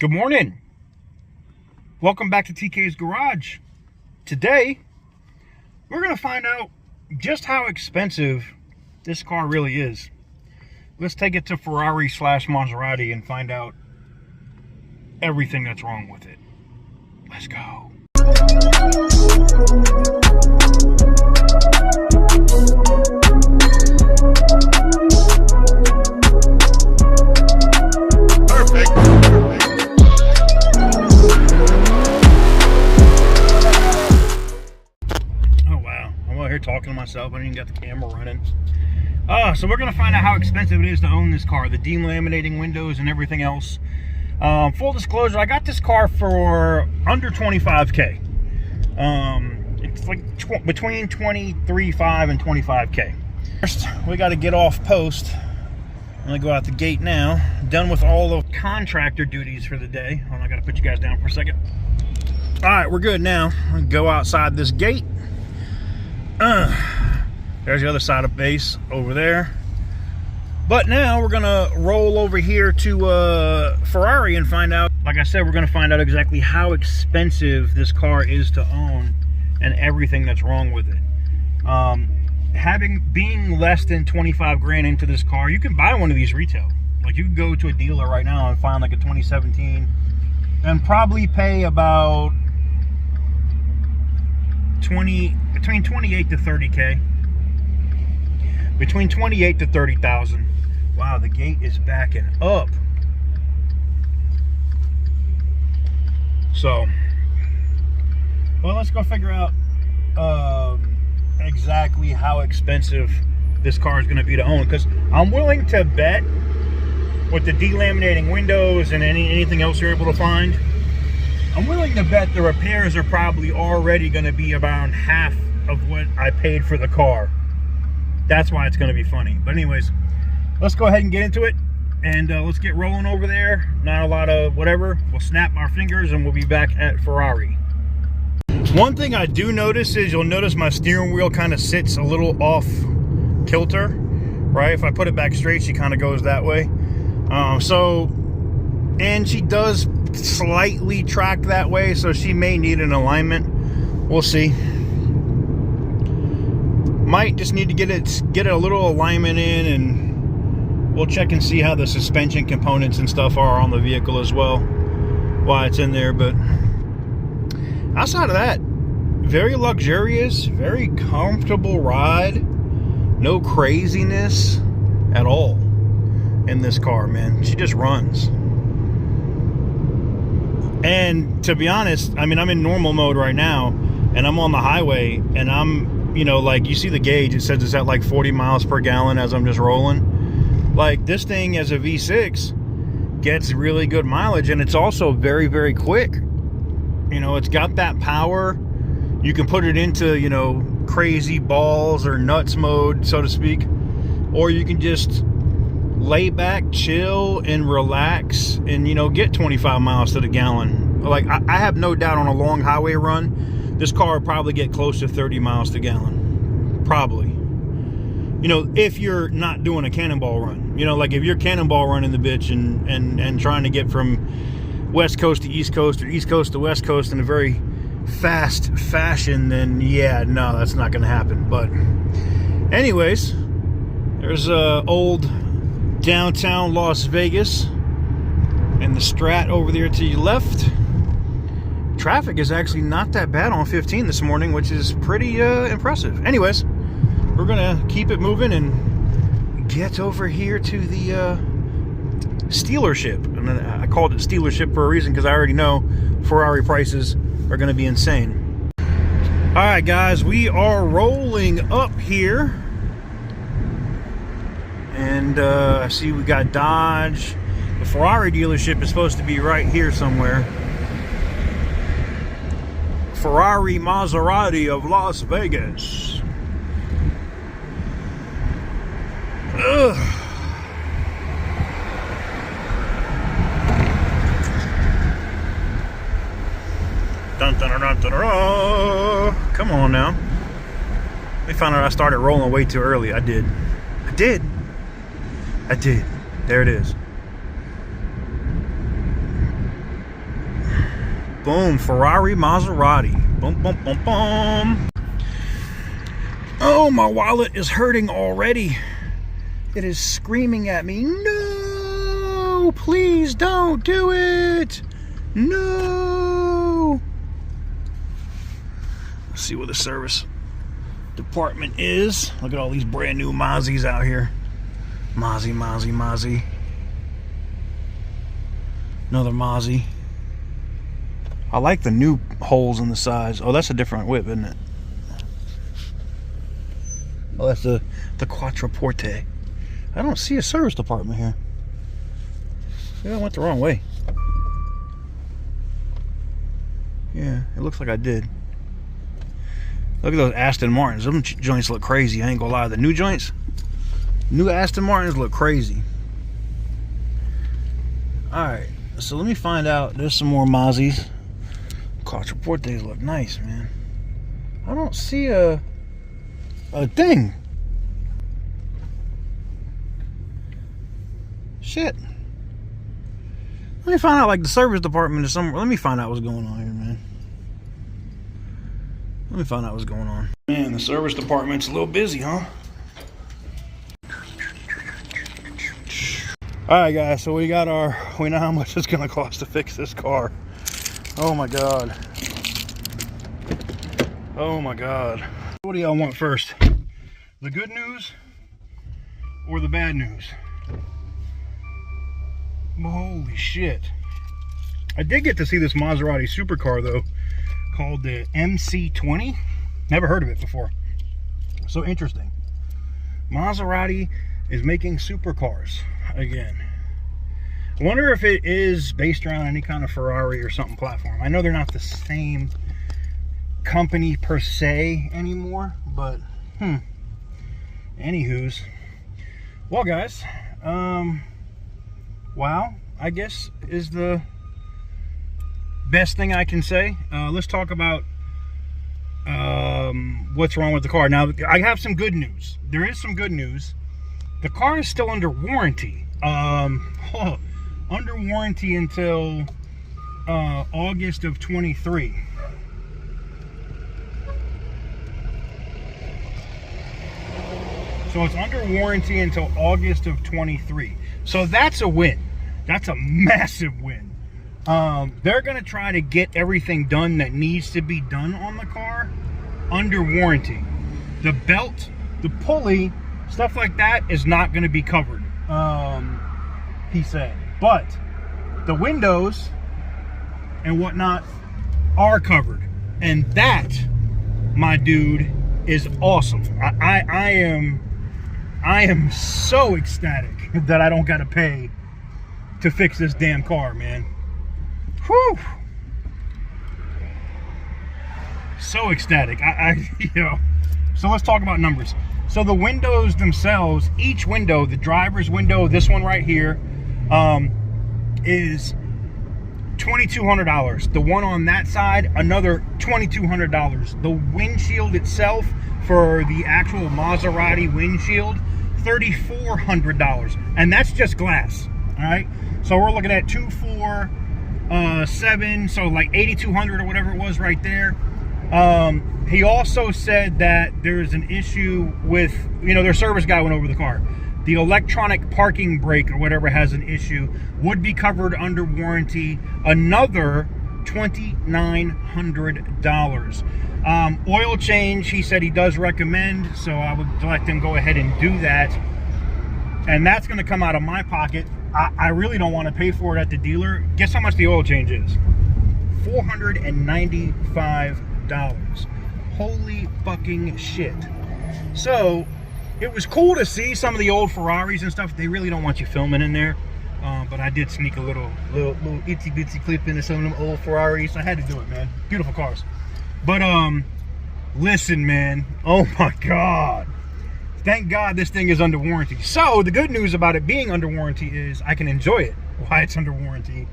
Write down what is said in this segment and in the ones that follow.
Good morning. Welcome back to TK's Garage. Today, we're going to find out just how expensive this car really is. Let's take it to Ferrari / Maserati and find out everything that's wrong with it. Let's go. Talking to myself. I didn't even got the camera running. So we're gonna find out how expensive it is to own this car, the delaminating windows and everything else. Full disclosure, I got this car for under 25k. It's like between 23.5 and 25k. First, we got to get off post. I'm gonna go out the gate now. Done with all the contractor duties for the day. Hold on, I gotta put you guys down for a second. All right, we're good now. I'm gonna go outside this gate. There's the other side of base over there. But now we're gonna roll over here to Ferrari and find out, like I said, we're gonna find out exactly how expensive this car is to own and everything that's wrong with it. Being less than 25 grand into this car, you can buy one of these retail. Like, you can go to a dealer right now and find like a 2017 and probably pay about between 28 to 30k. Between 28 to 30,000. Wow, the gate is backing up. So, well, let's go figure out exactly how expensive this car is going to be to own, because I'm willing to bet with the delaminating windows and anything else you're able to find, I'm willing to bet the repairs are probably already going to be about half of what I paid for the car. That's why it's going to be funny. But anyways, let's go ahead and get into it, and let's get rolling over there. Not a lot of whatever. We'll snap our fingers and we'll be back at Ferrari. One thing I do notice is you'll notice my steering wheel kind of sits a little off kilter, right? If I put it back straight, she kind of goes that way. And she does slightly track that way, so she may need an alignment. We'll see. Might just need to get a little alignment in, and we'll check and see how the suspension components and stuff are on the vehicle as well, why it's in there. But outside of that, very luxurious, very comfortable ride. No craziness at all in this car, man. She just runs. And to be honest, I mean, I'm in normal mode right now, and I'm on the highway, and I'm, you know, like, you see the gauge, it says it's at like 40 miles per gallon as I'm just rolling. Like, this thing as a V6 gets really good mileage, and it's also very, very quick. You know, it's got that power. You can put it into, you know, crazy balls or nuts mode, so to speak, or you can just lay back, chill, and relax, and, you know, get 25 miles to the gallon. Like, I have no doubt on a long highway run, this car will probably get close to 30 miles to gallon. Probably. You know, if you're not doing a cannonball run. You know, like, if you're cannonball running the bitch and trying to get from West Coast to East Coast or East Coast to West Coast in a very fast fashion, then yeah, no, that's not going to happen. But anyways, there's old downtown Las Vegas and the Strat over there to your left. Traffic is actually not that bad on 15 this morning, which is pretty impressive. Anyways, we're gonna keep it moving and get over here to the Stealership. And I called it Stealership for a reason, because I already know Ferrari prices are gonna be insane. All right, guys, we are rolling up here. And I see we got Dodge. The Ferrari dealership is supposed to be right here somewhere. Ferrari Maserati of Las Vegas. Ugh. Dun, dun, dun, dun, dun. Come on now. We found out I started rolling way too early. I did. There it is. Boom, Ferrari Maserati. Boom, boom, boom, boom. Oh, my wallet is hurting already. It is screaming at me, no, please don't do it. No. Let's see what the service department is. Look at all these brand new Mazzies out here. Mazzy, Mazzy, Mazzy. Another Mazzy. I like the new holes in the sides. Oh, that's a different whip, isn't it? Oh, that's the Quattroporte. I don't see a service department here. Maybe I went the wrong way. Yeah, it looks like I did. Look at those Aston Martins. Them joints look crazy. I ain't gonna lie. The new joints, new Aston Martins look crazy. Alright, so let me find out. There's some more Mazzies. Quattroportes look nice, man. I don't see a thing. Shit. Let me find out, like, the service department is somewhere. Let me find out what's going on here, man. Let me find out what's going on. Man, the service department's a little busy, huh? Alright, guys, so we know how much it's gonna cost to fix this car. Oh my god. Oh my god. What do y'all want first? The good news or the bad news? Holy shit. I did get to see this Maserati supercar though, called the MC20. Never heard of it before. So interesting. Maserati is making supercars again. I wonder if it is based around any kind of Ferrari or something platform. I know they're not the same company per se anymore, but anywho's. Well, guys, wow, I guess is the best thing I can say. Let's talk about what's wrong with the car. Now, I have some good news. There is some good news. The car is still under warranty. Under warranty until August of 23. So it's under warranty until August of 23. So that's a win. That's a massive win. They're going to try to get everything done that needs to be done on the car under warranty. The belt, the pulley, stuff like that is not going to be covered, he said. But the windows and whatnot are covered. And that, my dude, is awesome. I am so ecstatic that I don't got to pay to fix this damn car, man. Whew. So ecstatic. You know. So let's talk about numbers. So the windows themselves, each window, the driver's window, this one right here, is $2,200. The one on that side, another $2,200. The windshield itself for the actual Maserati windshield, $3,400, and that's just glass. All right, so we're looking at 2,470, so like 8,200 or whatever it was right there. He also said that there's an issue with, you know, their service guy went over the car. The electronic parking brake or whatever has an issue, would be covered under warranty, another $2,900. Oil change, he said he does recommend, so I would let them go ahead and do that. And that's going to come out of my pocket. I really don't want to pay for it at the dealer. Guess how much the oil change is? $495. Holy fucking shit. So it was cool to see some of the old Ferraris and stuff. They really don't want you filming in there, but I did sneak a little itsy bitsy clip into some of them old Ferraris. I had to do it, man. Beautiful cars. But listen, man, oh my god, thank god this thing is under warranty. So the good news about it being under warranty is I can enjoy it while it's under warranty.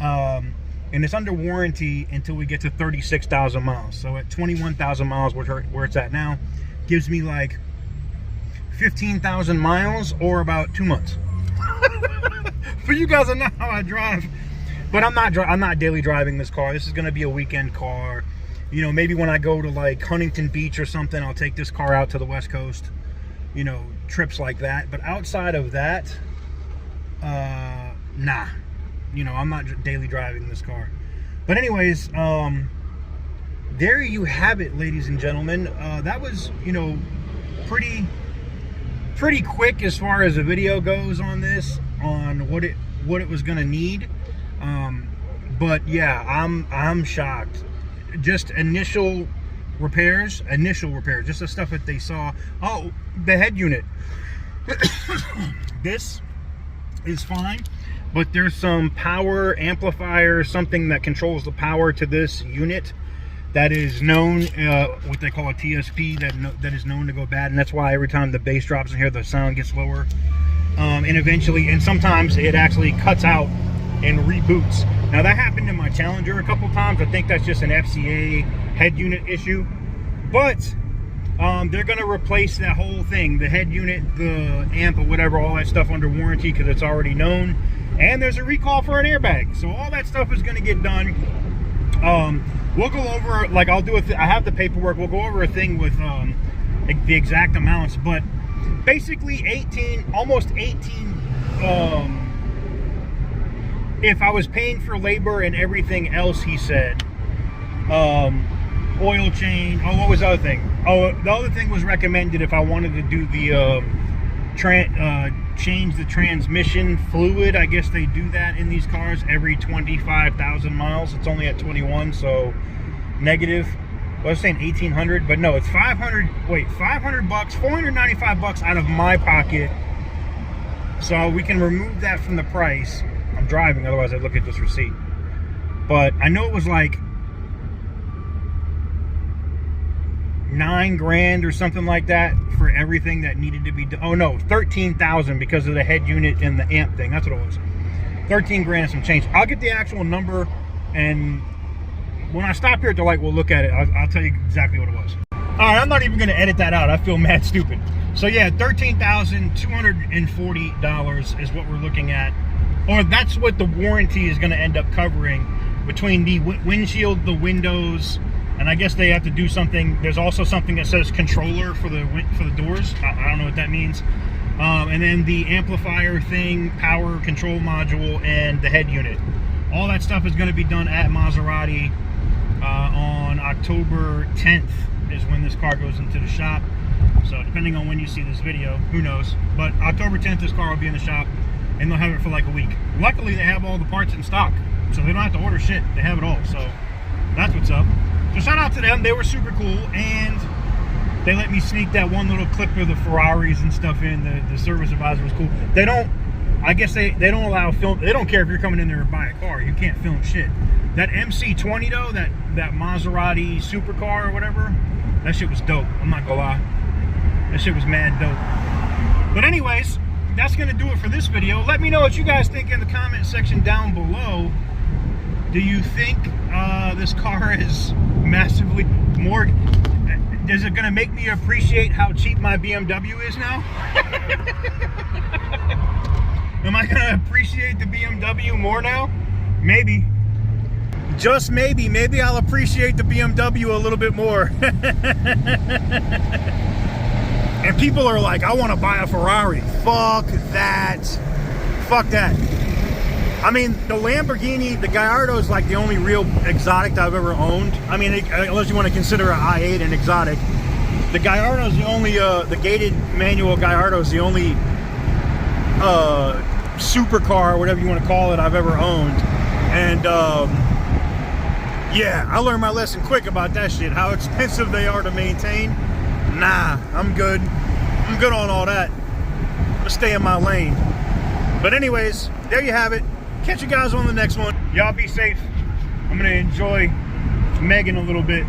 And it's under warranty until we get to 36,000 miles. So at 21,000 miles, where it's at now, gives me like 15,000 miles or about 2 months. For you guys that know how I drive, But I'm not daily driving this car. This is going to be a weekend car. You know, maybe when I go to like Huntington Beach or something, I'll take this car out to the West Coast. You know, trips like that. But outside of that, nah. You know, I'm not daily driving this car. But anyways, there you have it, ladies and gentlemen. That was, you know, pretty quick as far as the video goes on this, on what it was gonna need. But yeah, I'm shocked. Just initial repairs, just the stuff that they saw. Oh, the head unit. This is fine, but there's some power amplifier, something that controls the power to this unit that is known, what they call a TSP, that is known to go bad, and that's why every time the bass drops in here, the sound gets lower. And eventually, and sometimes it actually cuts out and reboots. Now that happened in my Challenger a couple times. I think that's just an FCA head unit issue. But they're gonna replace that whole thing, the head unit, the amp, or whatever, all that stuff under warranty, because it's already known. And there's a recall for an airbag, so all that stuff is gonna get done. We'll go over, like, I'll do I have the paperwork. We'll go over a thing with the exact amounts, but basically 18, almost 18. If I was paying for labor and everything else, he said, oil change. Oh, what was the other thing? Oh, the other thing was recommended if I wanted to do the change the transmission fluid. I guess they do that in these cars every 25,000 miles. It's only at 21, so negative. I was saying 1,800, but no, it's 500. Wait, 500 bucks, 495 bucks out of my pocket. So we can remove that from the price. I'm driving, otherwise I'd look at this receipt. But I know it was like 9 grand or something like that for everything that needed to be done. Oh no, 13,000 because of the head unit and the amp thing. That's what it was. 13 grand and some change. I'll get the actual number, and when I stop here at the light, we'll look at it. I'll tell you exactly what it was. All right, I'm not even going to edit that out. I feel mad stupid. So yeah, $13,240 is what we're looking at. Or that's what the warranty is going to end up covering, between the windshield, the windows, and I guess they have to do something. There's also something that says controller for the doors. I don't know what that means. And then the amplifier thing, power control module, and the head unit. All that stuff is going to be done at Maserati on October 10th is when this car goes into the shop. So depending on when you see this video, who knows. But October 10th, this car will be in the shop, and they'll have it for like a week. Luckily, they have all the parts in stock, so they don't have to order shit. They have it all, so that's what's up. So shout out to them. They were super cool, and they let me sneak that one little clip of the Ferraris and stuff in. The service advisor was cool. They don't, I guess they don't allow film. They don't care if you're coming in there to buy a car. You can't film shit. That MC20 though, that Maserati supercar or whatever, that shit was dope. I'm not gonna lie. That shit was mad dope. But anyways, that's gonna do it for this video. Let me know what you guys think in the comment section down below. Do you think this car is massively more? Is it gonna make me appreciate how cheap my BMW is now? Am I gonna appreciate the BMW more now? Maybe. Just maybe. Maybe I'll appreciate the BMW a little bit more. And people are like, I want to buy a Ferrari. Fuck that. Fuck that. I mean, the Lamborghini, the Gallardo is like the only real exotic that I've ever owned. I mean, unless you want to consider an i8 an exotic. The Gallardo is the only, the gated manual Gallardo is the only supercar, whatever you want to call it, I've ever owned. And yeah, I learned my lesson quick about that shit. How expensive they are to maintain. Nah, I'm good. I'm good on all that. I'm gonna stay in my lane. But anyways, there you have it. Catch you guys on the next one. Y'all be safe. I'm gonna enjoy Megan a little bit.